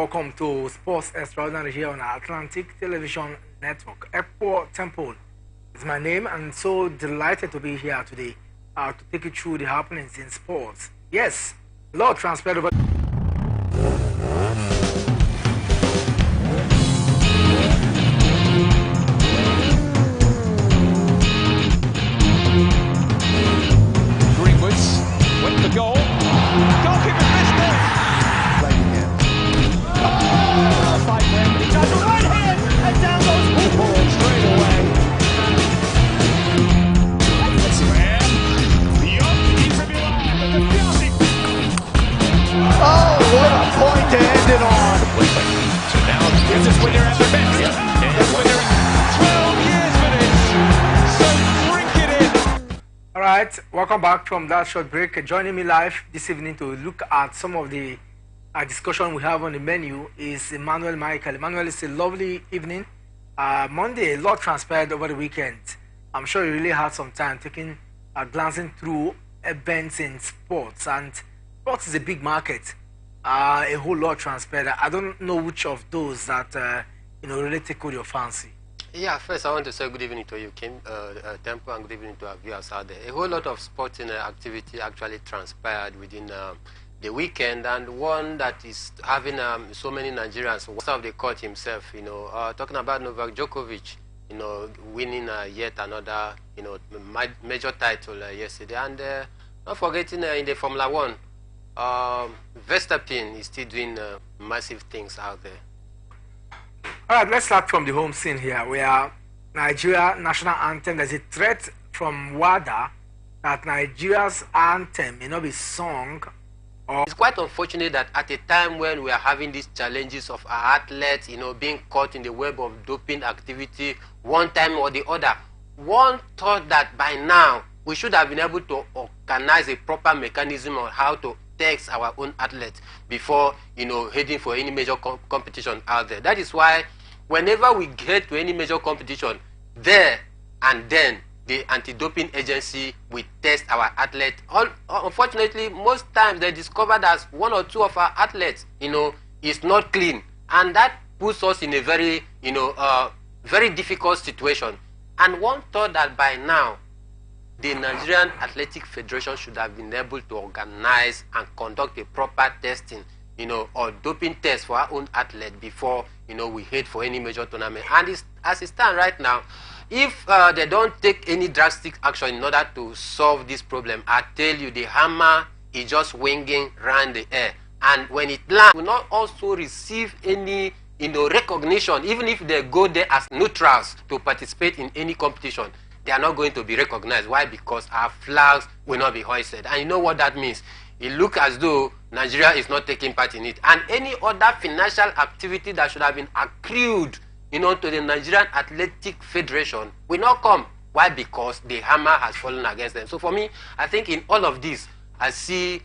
welcome to Sports Extraordinary here on Atlantic Television Network. Airport Temple is my name, and so delighted to be here today to take you through the happenings in sports. Yes, a lot transpired over. Greenwood's went for goal. Goalkeeper missed it. Fight him, but he does a right hand, and down goes Hooper straight away. Oh, what a point to end it on! So now here's this winner at the best. And this winner in 12 years for this. So drink it in. All right, welcome back from that short break. Joining me live this evening to look at some of the discussion we have on the menu is Emmanuel Michael. Emmanuel, it's a lovely evening. Monday, a lot transpired over the weekend. I'm sure you really had some time glancing through events in sports, and sports is a big market. A whole lot transpired. I don't know which of those that really tickled your fancy. Yeah, first I want to say good evening to you, Kim, Temple, and good evening to our viewers out there. A whole lot of sporting activity actually transpired within the weekend, and one that is having so many Nigerians off the court himself, talking about Novak Djokovic, winning yet another, major title yesterday, and not forgetting in the Formula One, Verstappen is still doing massive things out there. All right, let's start from the home scene here, where Nigeria national anthem, there's a threat from WADA that Nigeria's anthem may not be sung. It's quite unfortunate that at a time when we are having these challenges of our athletes, being caught in the web of doping activity one time or the other, one thought that by now we should have been able to organize a proper mechanism on how to test our own athletes before, heading for any major competition out there. That is why whenever we get to any major competition, there and then the anti-doping agency will test our athletes. Unfortunately, most times they discover that one or two of our athletes, is not clean, and that puts us in a very, very difficult situation. And one thought that by now, the Nigerian Athletic Federation should have been able to organize and conduct a proper testing, or doping test for our own athletes before, we head for any major tournament. And as it stands right now, if they don't take any drastic action in order to solve this problem, I tell you, the hammer is just winging around the air. And when it lands, will not also receive any recognition. Even if they go there as neutrals to participate in any competition, they are not going to be recognized. Why? Because our flags will not be hoisted. And you know what that means? It looks as though Nigeria is not taking part in it. And any other financial activity that should have been accrued to the Nigerian Athletic Federation will not come. Why? Because the hammer has fallen against them. So for me, I think in all of this, I see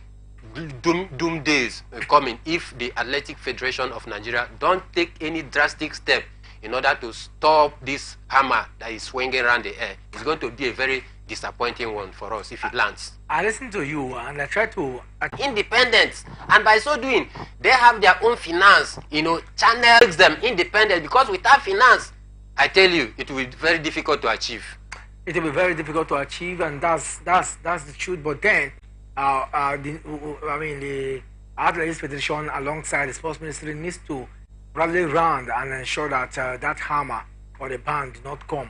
doom days coming if the Athletic Federation of Nigeria don't take any drastic step in order to stop this hammer that is swinging around the air. It's going to be a very disappointing one for us if it lands. I listen to you and I try to... Independence. And by so doing, they have their own finance, channels them independent, because without finance, I tell you, it will be very difficult to achieve. It will be very difficult to achieve, and that's the truth. But then, the Athletics Federation alongside the Sports Ministry needs to rally around and ensure that that hammer or the ban do not come,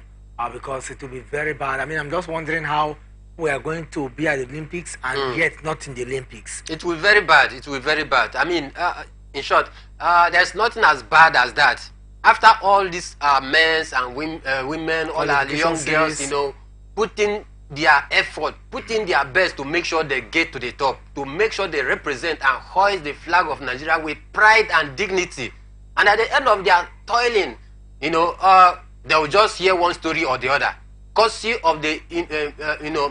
because it will be very bad. I'm just wondering how we are going to be at the Olympics and yet not in the Olympics. It will be very bad. It will be very bad. In short, there's nothing as bad as that. After all these men and women, all our young girls, putting their effort, putting their best to make sure they get to the top, to make sure they represent and hoist the flag of Nigeria with pride and dignity. And at the end of their toiling, they will just hear one story or the other, courtesy of the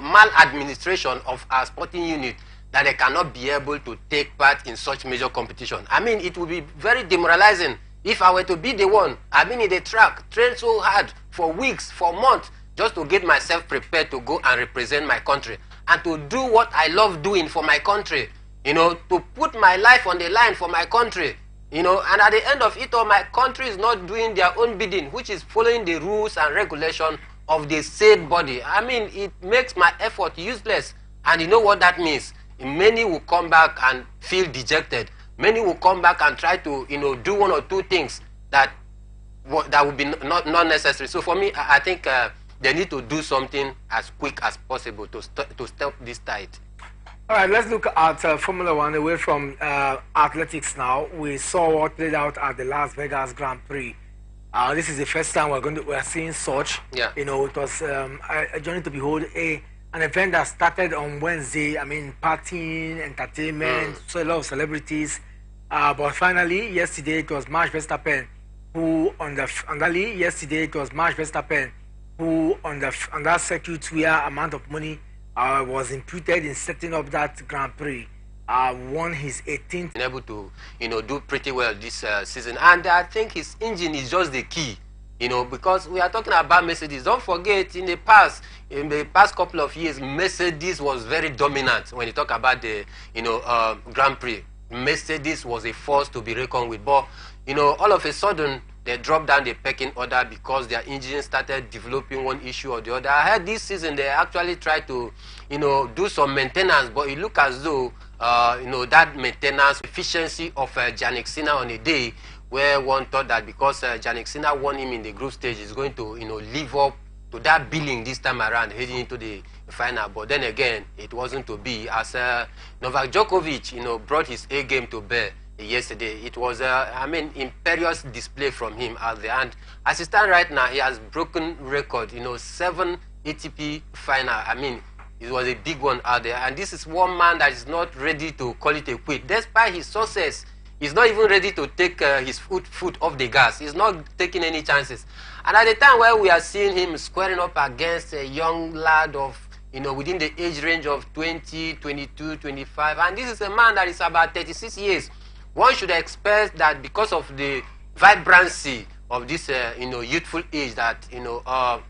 maladministration of our sporting unit, that they cannot be able to take part in such major competition. It would be very demoralizing if I were to be the one. I've been in the track, trained so hard for weeks, for months, just to get myself prepared to go and represent my country and to do what I love doing for my country. To put my life on the line for my country. You know, and at the end of it all, my country is not doing their own bidding, which is following the rules and regulation of the said body. I mean, it makes my effort useless. And you know what that means? Many will come back and feel dejected. Many will come back and try to, you know, do one or two things that would be not necessary. So for me, I think they need to do something as quick as possible to stop this tide. All right, let's look at Formula One away from athletics now. We saw what played out at the Las Vegas Grand Prix. This is the first time we're seeing such. Yeah. You know, it was a journey to behold an event that started on Wednesday. I mean, partying, entertainment, so a lot of celebrities. But finally, yesterday it was Max Verstappen who on that circuit where amount of money was imputed in setting up that Grand Prix, won his 18th. Been able to, you know, do pretty well this season, and I think his engine is just the key, you know, because we are talking about Mercedes. Don't forget, in the past couple of years, Mercedes was very dominant when you talk about the, you know, Grand Prix. Mercedes was a force to be reckoned with, but you know, all of a sudden they dropped down the pecking order because their engine started developing one issue or the other. I heard this season they actually tried to, you know, do some maintenance, but it looked as though, you know, that maintenance efficiency of Jannik Sinner on a day where one thought that because Jannik Sinner won him in the group stage, is going to, you know, live up to that billing this time around, heading into the final. But then again, it wasn't to be, as Novak Djokovic, you know, brought his A game to bear yesterday. It was I mean, imperious display from him out there, and as it stands right now, he has broken record, you know, 7 ATP final. I mean, it was a big one out there, and this is one man that is not ready to call it a quit. Despite his success, he's not even ready to take his foot off the gas. He's not taking any chances. And at the time where we are seeing him squaring up against a young lad of, you know, within the age range of 20, 22, 25, and this is a man that is about 36 years. One should expect that because of the vibrancy of this, you know, youthful age that, you know,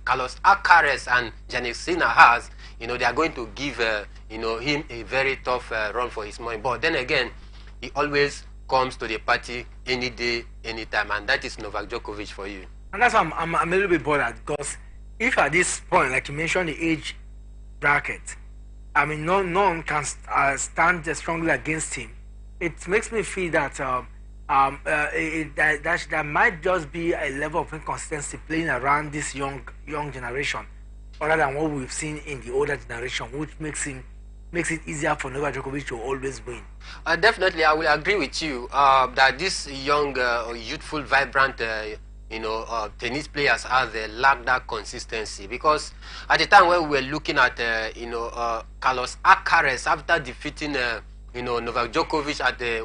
Carlos Alcaraz and Jannik Sinner has, you know, they are going to give, you know, him a very tough run for his money. But then again, he always comes to the party any day, anytime, and that is Novak Djokovic for you. And that's why I'm a little bit bothered, because if at this point, like you mentioned, the age bracket, I mean, no one can stand strongly against him. It makes me feel that that might just be a level of inconsistency playing around this young generation, other than what we've seen in the older generation, which makes it easier for Novak Djokovic to always win. Definitely, I will agree with you that this young, youthful, vibrant, you know, tennis players out there lack that consistency, because at the time when we were looking at, you know, Carlos Alcaraz after defeating, you know, Novak Djokovic at the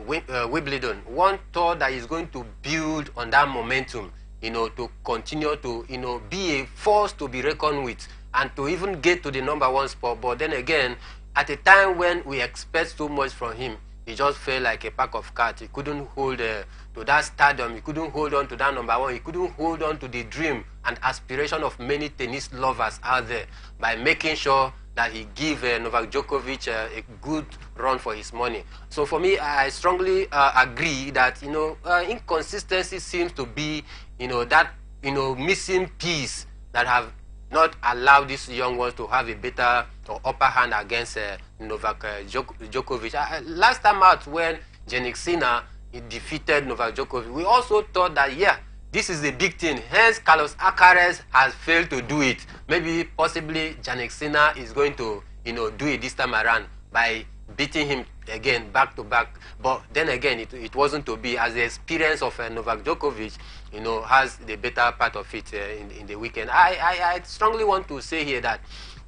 Wimbledon, one thought that he's going to build on that momentum, you know, to continue to, you know, be a force to be reckoned with and to even get to the #1 spot. But then again, at a time when we expect so much from him, he just felt like a pack of cards. He couldn't hold to that stardom. He couldn't hold on to that #1. He couldn't hold on to the dream and aspiration of many tennis lovers out there by making sure that he give Novak Djokovic a good run for his money. So for me, I strongly agree that, you know, inconsistency seems to be, you know, that, you know, missing piece that have not allowed these young ones to have a better or upper hand against Novak Djokovic. Last time out, when Jannik Sinner defeated Novak Djokovic, we also thought that, yeah, this is a big thing. Hence, Carlos Alcaraz has failed to do it. Maybe, possibly, Jannik Sinner is going to, you know, do it this time around by beating him again back to back. But then again, it wasn't to be, as the experience of Novak Djokovic, you know, has the better part of it in the weekend. I strongly want to say here that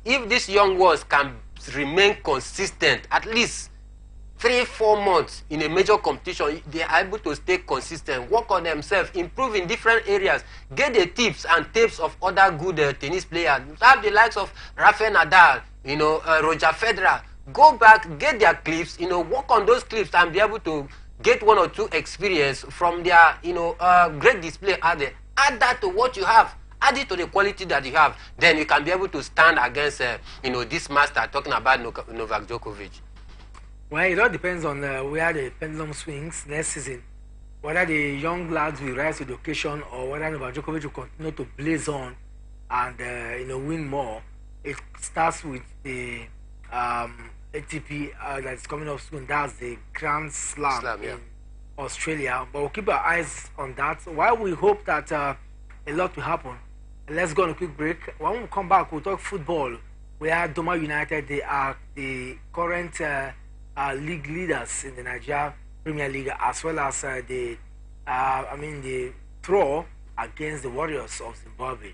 if these young ones can remain consistent, at least 3-4 months in a major competition, they are able to stay consistent, work on themselves, improve in different areas, get the tips and tapes of other good tennis players, have the likes of Rafael Nadal, you know, Roger Federer, go back, get their clips, you know, work on those clips and be able to get 1 or 2 experience from their, you know, great display out there. Add that to what you have. Add it to the quality that you have. Then you can be able to stand against, you know, this master talking about Novak Djokovic. Well, it all depends on where the pendulum swings next season. whether the young lads will rise to the occasion or whether Novak Djokovic will continue to blaze on and win more. It starts with the ATP that's coming up soon. That's the Grand Slam in Australia. But we'll keep our eyes on that. While we hope that a lot will happen, let's go on a quick break. When we come back, we'll talk football. Where Doma United, they are the current league leaders in the Nigeria Premier League, as well as the draw against the Warriors of Zimbabwe.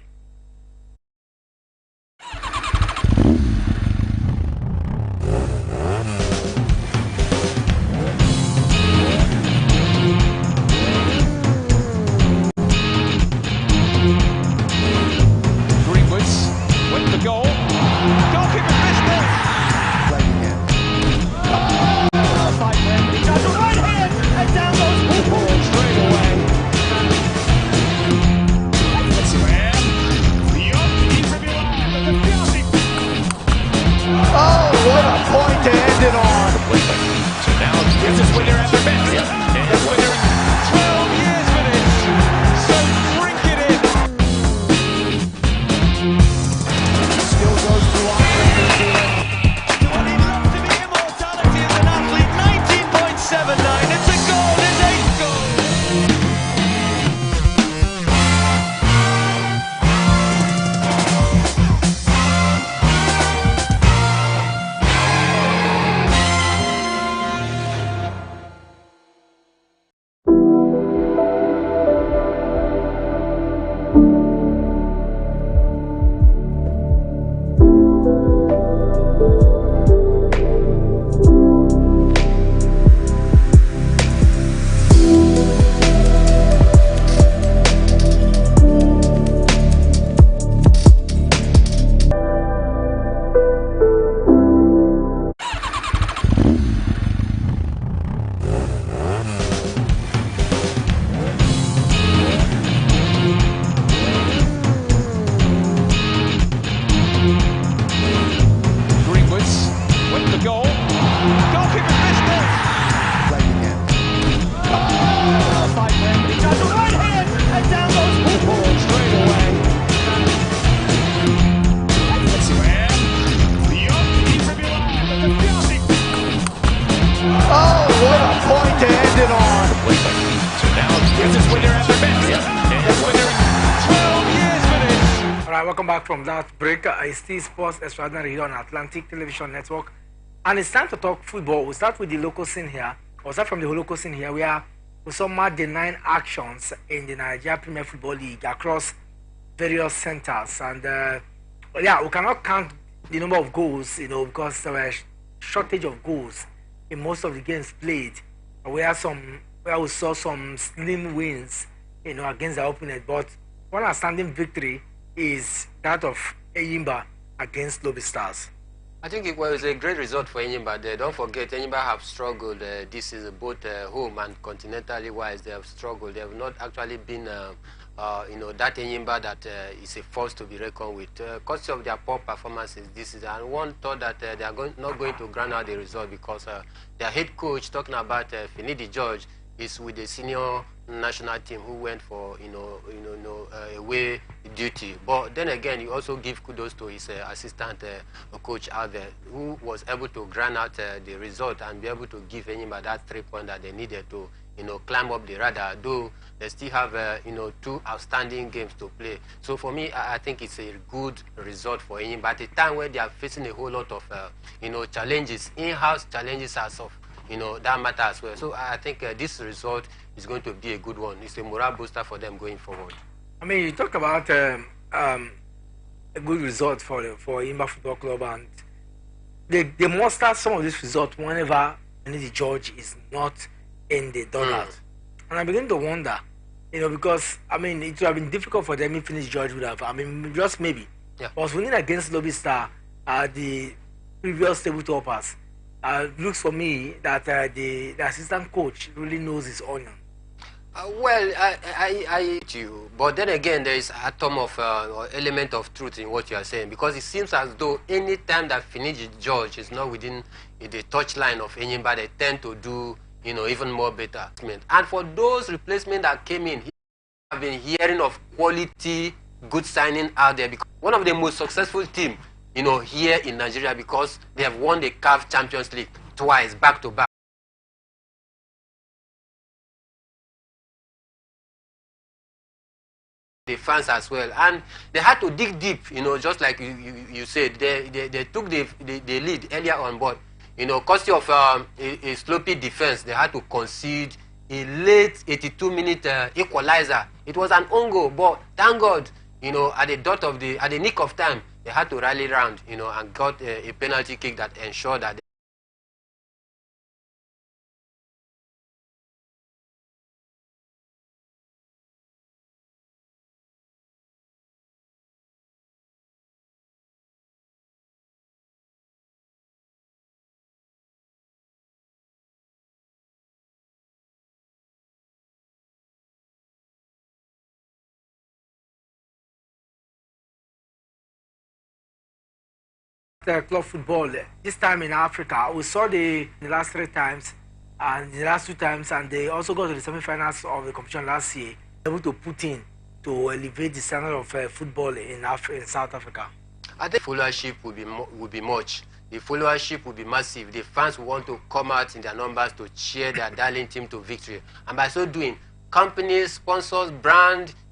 Welcome back from that break. I still Sports Extraordinary here on Atlantic Television Network. And it's time to talk football. We'll start with the local scene here. We'll start from the local scene here where we saw mark the 9 actions in the Nigeria Premier Football League across various centers. And we cannot count the number of goals, because there were shortage of goals in most of the games played. Where we saw some slim wins, against the opponent. But one outstanding victory is that of Enyimba against Lobby Stars. I think it was a great result for Enyimba. Don't forget, Enyimba have struggled this season, both home and continentally wise. They have struggled. They have not actually been, that Enyimba that is a force to be reckoned with. Because of their poor performances this season, and one thought that they are not going to ground out the result because their head coach, talking about Finidi George, is with the senior national team who went for away duty. But then again, you also give kudos to his assistant coach out there, who was able to grind out the result and be able to give Enyimba that 3 points that they needed to climb up the radar. Though they still have 2 outstanding games to play. So for me, I think it's a good result for Enyimba at a time where they are facing a whole lot of challenges, in-house challenges as of that matter as well. So I think this result is going to be a good one. It's a morale booster for them going forward. I mean, you talk about a good result for Enyimba Football Club, and they muster some of these results whenever the judge is not in the dugout. And I begin to wonder, because it would have been difficult for them if Finnish George would have. Just maybe. Yeah. Was winning against Lobby Star, the previous table toppers. Looks for me that the assistant coach really knows his onion. Well, I you, but then again, there is atom of element of truth in what you are saying, because it seems as though any time that Finidi George is not within the touchline of Enyimba, they tend to do even more better. And for those replacements that came in, I've been hearing of quality, good signing out there, because one of the most successful team, here in Nigeria, because they have won the CAF Champions League twice, back to back. The fans as well, and they had to dig deep, just like you said. They took the lead earlier on, but courtesy of a sloppy defense, they had to concede a late 82-minute equalizer. It was an own goal, but thank God, at the nick of time, they had to rally round, and got a penalty kick that ensured that the club football this time in Africa. We saw the last 3 times and the last 2 times, and they also got to the semi-finals of the competition last year. Able to put in to elevate the standard of football in South Africa. I think followership will be much. The followership will be massive. The fans will want to come out in their numbers to cheer their darling team to victory. And by so doing, companies, sponsors,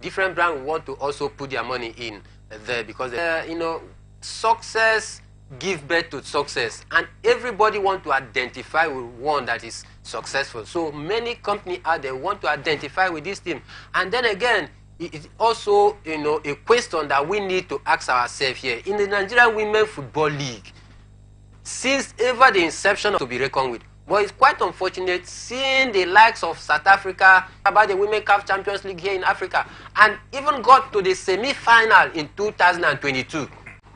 different brands want to also put their money in there, because success give birth to success, and everybody want to identify with one that is successful. So many companies out there want to identify with this team. And then again, it's also a question that we need to ask ourselves here in the Nigerian Women Football League. Since ever the inception to be reckoned with, but it's quite unfortunate seeing the likes of South Africa about the Women CAF Champions League here in Africa, and even got to the semi-final in 2022.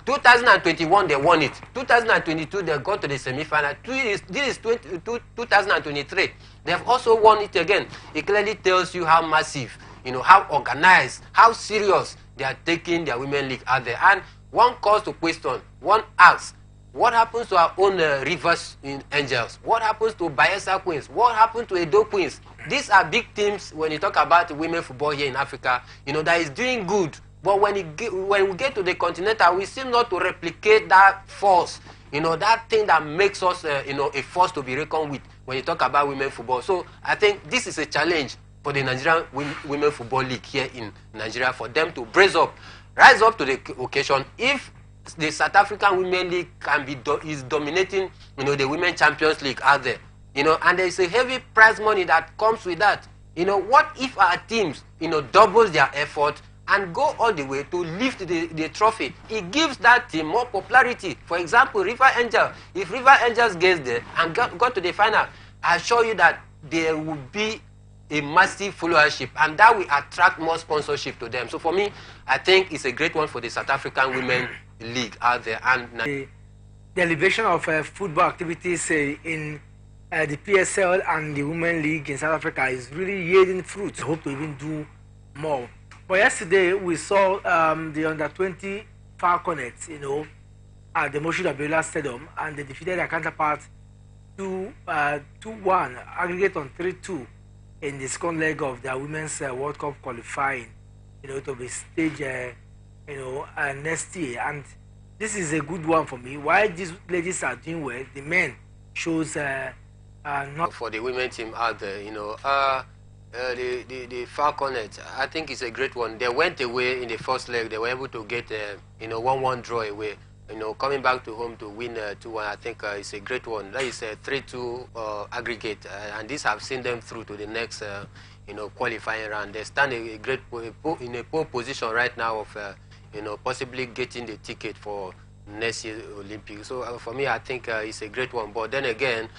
2021 they won it. 2022 they got to the semi-final. This is 2023. They have also won it again. It clearly tells you how massive, how organized, how serious they are taking their women league out there. And one calls to question, one asks, what happens to our own Rivers Angels? What happens to Bayelsa Queens? What happened to Edo Queens? These are big teams when you talk about women football here in Africa, that is doing good. But when we get to the continental, we seem not to replicate that force, that thing that makes us, a force to be reckoned with when you talk about women football. So I think this is a challenge for the Nigerian Women Football League here in Nigeria, for them to brace up, rise up to the occasion. If the South African Women League is dominating, the Women Champions League out there, and there is a heavy prize money that comes with that. What if our teams, doubles their effort and go all the way to lift the trophy? It gives that team more popularity. For example, River Angel. If River Angels gets there and got to the final, I assure you that there will be a massive followership, and that will attract more sponsorship to them. So for me, I think it's a great one for the South African Women League out there. And the elevation of football activities in the PSL and the Women League in South Africa is really yielding fruit. I hope to even do more. But yesterday we saw the under-20 Falconets, at the Moshood Abiola Stadium, and they defeated their counterpart 2-1, aggregate on 3-2 in the second leg of their Women's World Cup qualifying, to be staged, next year. And this is a good one for me. While these ladies are doing well, the men shows not for the women team out there, the Falconets, I think it's a great one. They went away in the first leg. They were able to get 1-1 draw away. Coming back to home to win 2-1, I think it's a great one. That is a 3-2 aggregate, and this have seen them through to the next qualifying round. They stand in a pole position right now of possibly getting the ticket for next year's Olympics. So for me, I think it's a great one. But then again,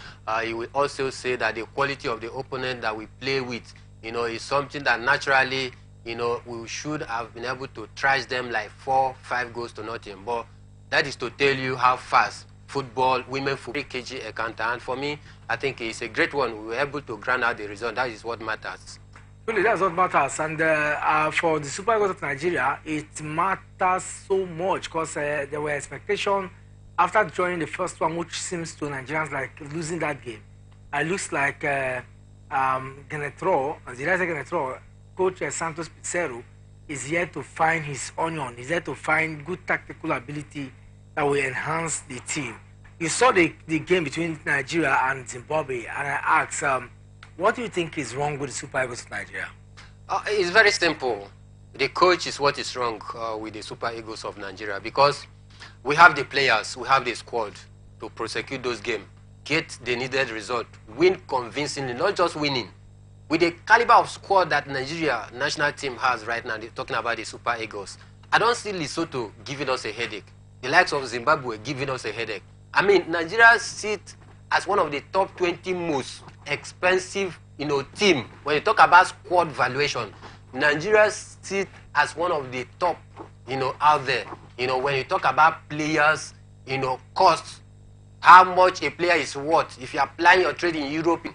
you will also say that the quality of the opponent that we play with, is something that naturally, we should have been able to trash them like 4-5 goals to nothing. But that is to tell you how fast women football, 3 kg a counter. And for me, I think it's a great one. We were able to grind out the result. That is what matters. Really, that's what matters. And for the Super Eagles of Nigeria, it matters so much because there were expectations after joining the first one, which seems to Nigerians like losing that game. It looks like Genetro, Coach Santos Pizarro, is here to find his onion. He's here to find good tactical ability that will enhance the team. You saw the game between Nigeria and Zimbabwe, and I asked, what do you think is wrong with the Super Eagles of Nigeria? It's very simple. The coach is what is wrong with the Super Eagles of Nigeria, because we have the players, we have the squad to prosecute those games, get the needed result, win convincingly, not just winning. With the caliber of squad that Nigeria national team has right now, they're talking about the Super Eagles, I don't see Lesotho giving us a headache. The likes of Zimbabwe giving us a headache. I mean, Nigeria sits as one of the top 20 most expensive, team. When you talk about squad valuation, Nigeria sits as one of the top, out there. When you talk about players, costs, how much a player is worth. If you're applying your trade in Europe,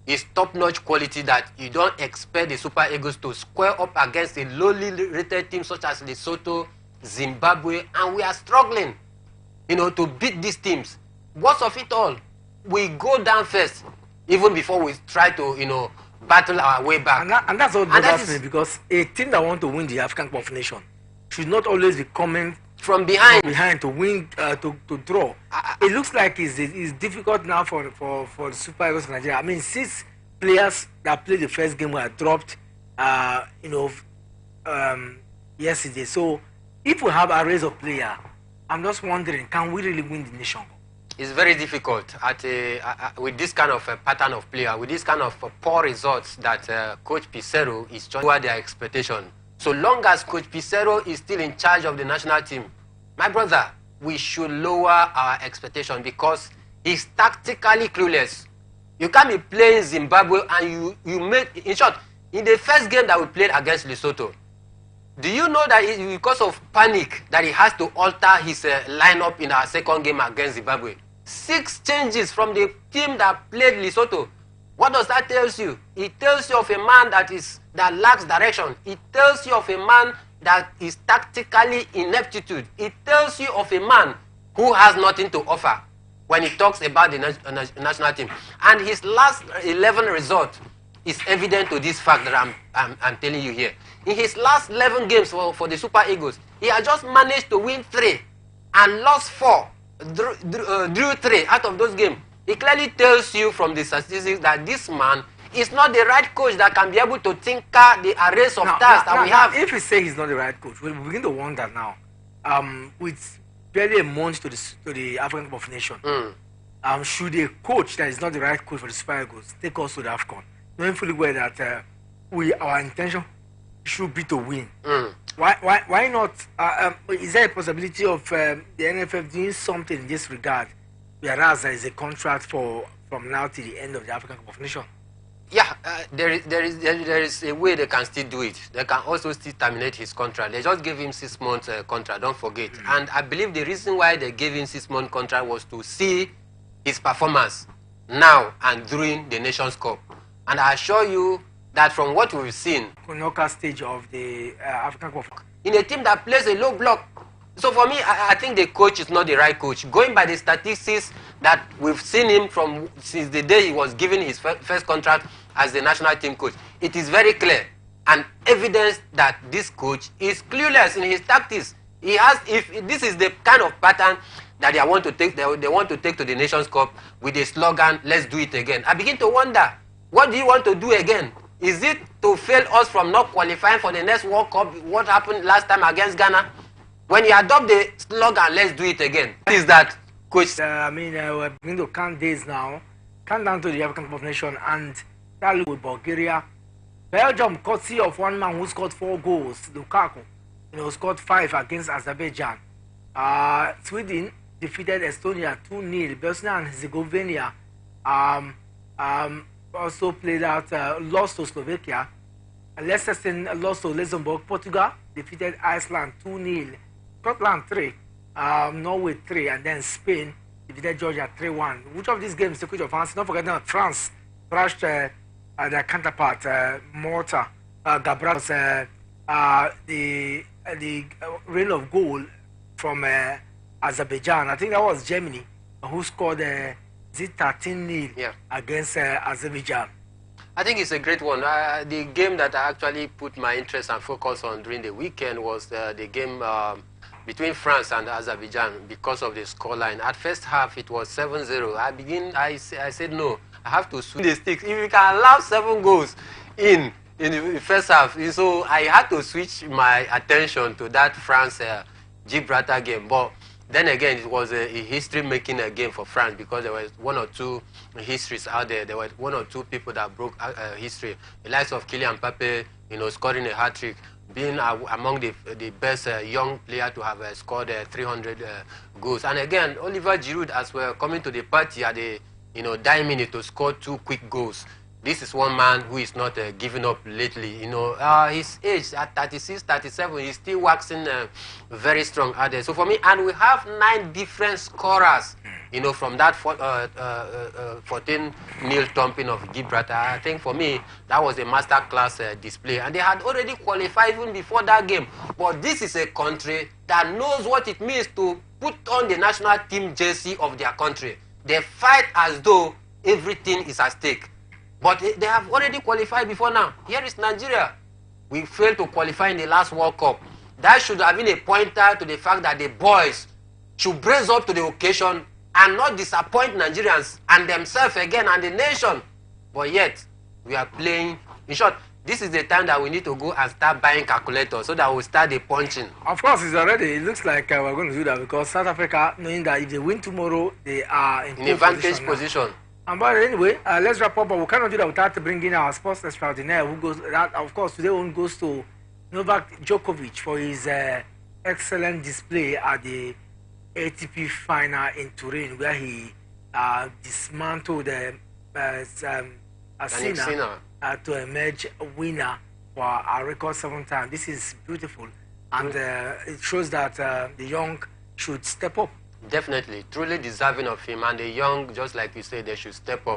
it's top-notch quality that you don't expect the Super Eagles to square up against a lowly rated team such as Lesotho, Zimbabwe, and we are struggling, to beat these teams. Worst of it all, we go down first, even before we try to, battle our way back. And that's what bothers me, because a team that wants to win the African Cup of Nations should not always be coming from behind to win, to draw. It looks like it's difficult now for the Super Eagles of Nigeria. I mean, 6 players that played the first game were dropped, yesterday. So if we have arrays of players, I'm just wondering, can we really win the nation? It's very difficult with this kind of pattern of player, with this kind of poor results that Coach Pizarro is trying to lower their expectation. So long as Coach Pizarro is still in charge of the national team, my brother, we should lower our expectation, because he's tactically clueless. You can't be playing Zimbabwe and you make, in short, in the first game that we played against Lesotho, do you know that it's because of panic that he has to alter his lineup in our second game against Zimbabwe? 6 changes from the team that played Lesotho. What does that tell you? It tells you of a man that lacks direction. It tells you of a man that is tactically ineptitude. It tells you of a man who has nothing to offer when he talks about the national team. And his last 11 results is evident to this fact that I'm telling you here. In his last 11 games for the Super Eagles, he has just managed to win 3 and lost 4, drew 3 out of those games. It clearly tells you from the statistics that this man is not the right coach that can be able to tinker the arrays of tasks that we have. If you say he's not the right coach, we begin to wonder now. With barely a month to the African Cup of Nations, should a coach that is not the right coach for the Super Eagles take us to the AFCON, knowing fully well that our intention should be to win? Why not? Is there a possibility of the NFF doing something in this regard, whereas there is a contract from now to the end of the African Cup of Nations? Yeah, there is a way they can still do it. They can also still terminate his contract. They just gave him 6 months contract, don't forget. And I believe the reason why they gave him 6 month contract was to see his performance now and during the Nations Cup. And I assure you that from what we've seen, knockout stage of the African Cup, in a team that plays a low block. So for me, I think the coach is not the right coach. Going by the statistics that we've seen him since the day he was given his first contract as the national team coach, it is very clear and evidence that this coach is clueless in his tactics. If this is the kind of pattern that they want to take to the Nations Cup with the slogan, "Let's do it again," I begin to wonder, what do you want to do again? Is it to fail us from not qualifying for the next World Cup? What happened last time against Ghana? When you adopt the slogan, "Let's do it again," what is that, coach? We're beginning to count days now, count down to the African Cup of Nations, and that look with Bulgaria. Belgium, courtesy of one man who scored 4 goals, Lukaku, scored 5 against Azerbaijan. Sweden defeated Estonia 2-0. Bosnia and Herzegovina also played out, lost to Slovakia. Liechtenstein lost to Luxembourg. Portugal defeated Iceland 2-0. Scotland 3, Norway 3, and then Spain defeated Georgia 3-1. Which of these games took your fancy? Don't forget that France thrashed their counterpart, Malta. Gabriel's the reign of goal from Azerbaijan. I think that was Germany who scored Is it 13-0 against Azerbaijan? I think it's a great one. The game that I actually put my interest and focus on during the weekend was the game between France and Azerbaijan because of the scoreline. At first half, it was 7-0. I said, no, I have to switch the sticks. If you can allow 7 goals in the first half, so I had to switch my attention to that France-Gibraltar game. But then again, it was a history-making game for France because there was 1 or 2 histories out there. There were 1 or 2 people that broke history. The likes of Kylian Mbappe, scoring a hat-trick, being among the best young player to have scored 300 goals. And again, Oliver Giroud as well, coming to the party at the dying minute to score 2 quick goals. This is one man who is not giving up lately. His age at 36, 37, he's still waxing very strong out there. So for me, and we have 9 different scorers, from that 14-0 thumping of Gibraltar. I think for me, that was a masterclass display. And they had already qualified even before that game. But this is a country that knows what it means to put on the national team jersey of their country. They fight as though everything is at stake. But they have already qualified before now. Here is Nigeria. We failed to qualify in the last World Cup. That should have been a pointer to the fact that the boys should brace up to the occasion and not disappoint Nigerians and themselves again and the nation. But yet, we are playing. In short, this is the time that we need to go and start buying calculators so that we'll start the punching. Of course, it looks like we're going to do that because South Africa, knowing that if they win tomorrow, they are in advantage position. But anyway, let's wrap up. But we cannot do that without bringing our sports extraordinaire. Who goes? That of course today one goes to Novak Djokovic for his excellent display at the ATP final in Turin, where he dismantled Sinner to emerge a winner for a record 7 times. This is beautiful, and it shows that the young should step up. Definitely, truly deserving of him, and the young, just like you said, they should step up.